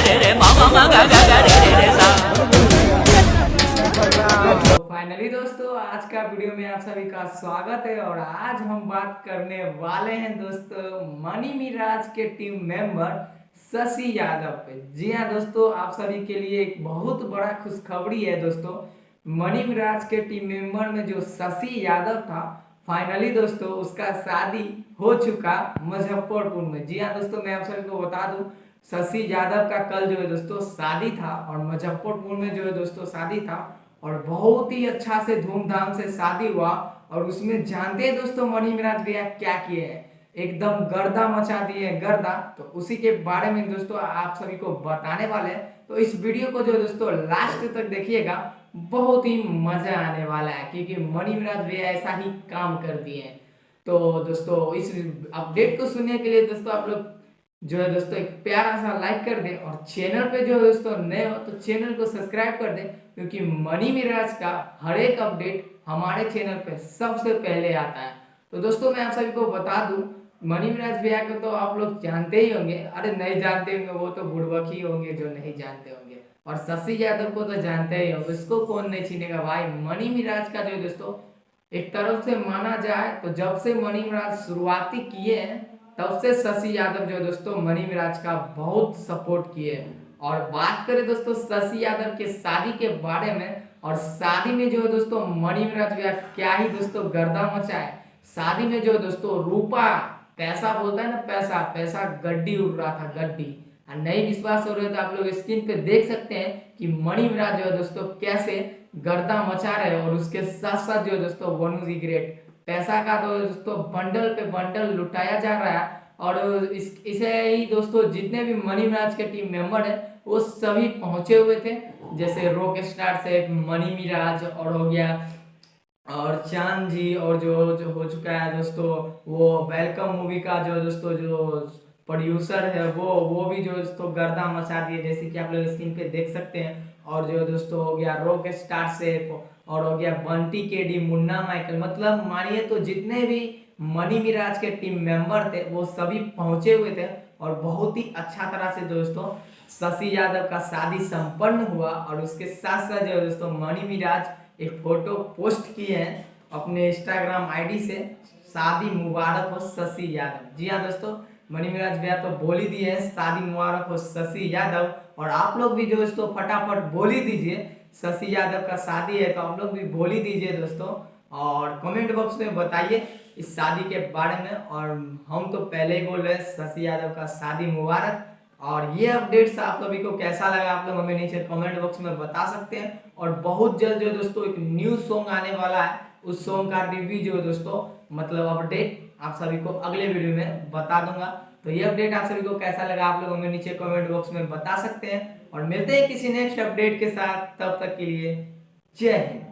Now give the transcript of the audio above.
रे रे मा मा मा गा गा गा रे रे रे सा। फाइनली दोस्तों आज का वीडियो में आप सभी का स्वागत है और आज हम बात करने वाले हैं दोस्तों मनी मिराज के टीम मेंबर शशि यादव पे। जी हाँ दोस्तों, आप सभी के लिए एक बहुत बड़ा खुशखबरी है दोस्तों। मनी मिराज के टीम मेंबर में जो शशि यादव था, फाइनली दोस्तों उसका शादी हो चुका मुजफ्फरपुर में। जी हाँ दोस्तों, मैं आप सभी को बता दूं शशि यादव का कल जो है दोस्तों शादी था और मुजफ्फरपुर में जो है दोस्तों शादी था और बहुत ही अच्छा से धूमधाम से शादी हुआ। और उसमें जानते हैं दोस्तों मनी मिराज भैया क्या किए हैं, एकदम गर्दा मचा दिए गर्दा। तो उसी के बारे में दोस्तों आप सभी को बताने वाले हैं, तो इस वीडियो को जो दोस्तों लास्ट तक देखिएगा, बहुत ही मजा आने वाला है क्योंकि मनी मिराज भैया ऐसा ही काम कर दिए हैं। तो दोस्तों इस अपडेट को सुनने के लिए दोस्तों आप लोग जो है दोस्तों एक प्यारा सा लाइक कर दे और चैनल पे जो है दोस्तों नए हो तो चैनल को सब्सक्राइब कर दे, क्योंकि मनी मिराज का हर एक अपडेट हमारे चैनल पे सबसे पहले आता है। तो दोस्तों मैं आप सभी को बता दूं मनी मिराज भैया को तो आप लोग जानते ही होंगे, अरे नहीं जानते होंगे वो तो बुड़बक ही होंगे जो नहीं जानते होंगे। और शशि यादव को तो जानते ही होंगे, उसको कौन नहीं छीनेगा भाई। मनी मिराज का जो है दोस्तों एक तरफ से माना जाए तो जब से मनी मिराज शुरुआती किए हैं तब से शशि यादव जो दोस्तों मनी मिराज का बहुत सपोर्ट किए। और बात करें दोस्तों शशि यादव के शादी के बारे में, और शादी में जो है दोस्तों मनी मिराज भैया क्या ही दोस्तों गर्दा मचा है। शादी में जो है दोस्तों रूपा पैसा बोलता है ना, पैसा पैसा गड्डी उड़ रहा था गड्डी। और नहीं विश्वास हो रहा है तो आप लोग स्क्रीन पे देख सकते हैं कि मनी मिराज जो है दोस्तों कैसे गर्दा मचा रहे हैं। और उसके साथ साथ जो है दोस्तों वनु जी ग्रेट पैसा का तो दोस्तों बंडल पे बंडल लुटाया जा रहा है। और इसे ही दोस्तों जितने भी मनी मिराज के टीम मेंबर हैं वो सभी पहुंचे हुए थे, जैसे रॉक स्टार से मनी मिराज और हो गया और चांद जी, और जो हो चुका है दोस्तों वो वेलकम मूवी का जो दोस्तों जो प्रोड्यूसर है वो भी जो दोस्तों गर्दा मचा दिए, जैसे कि आप लोग स्क्रीन पे देख सकते हैं। और जो दोस्तों हो गया रॉक स्टार से और हो गया बंटी केडी मुन्ना माइकल, मतलब मानिए तो जितने भी मनी मिराज के टीम मेंबर थे वो सभी पहुंचे हुए थे। और बहुत ही अच्छा तरह से दोस्तों शशि यादव का शादी संपन्न हुआ। और उसके साथ साथ जो दोस्तों मनी मिराज एक फोटो पोस्ट किए हैं अपने इंस्टाग्राम आईडी से, शादी मुबारक हो शशि यादव। जी हाँ दोस्तों, मनी मिराज भैया तो बोल ही दिए हैं शादी मुबारक हो शशि यादव। और आप लोग भी जो दोस्तों फटाफट बोल ही दीजिए, शशि यादव का शादी है तो आप लोग भी बोल ही दीजिए दोस्तों। और कमेंट बॉक्स में बताइए इस शादी के बारे में। और हम तो पहले ही बोल रहे हैं शशि यादव का शादी मुबारक। और ये अपडेट्स आप सभी को कैसा लगा आप लोग हमें नीचे कमेंट बॉक्स में बता सकते हैं। और बहुत जल्द जो दोस्तों एक न्यू सॉन्ग आने वाला है, उस सॉन्ग का रिव्यू जो दोस्तों मतलब अपडेट आप सभी को अगले वीडियो में बता दूंगा। तो ये अपडेट आप सभी को कैसा लगा आप लोग हमें नीचे कमेंट बॉक्स में बता सकते हैं। और मिलते हैं किसी नेक्स्ट अपडेट के साथ, तब तक के लिए जय हिंद।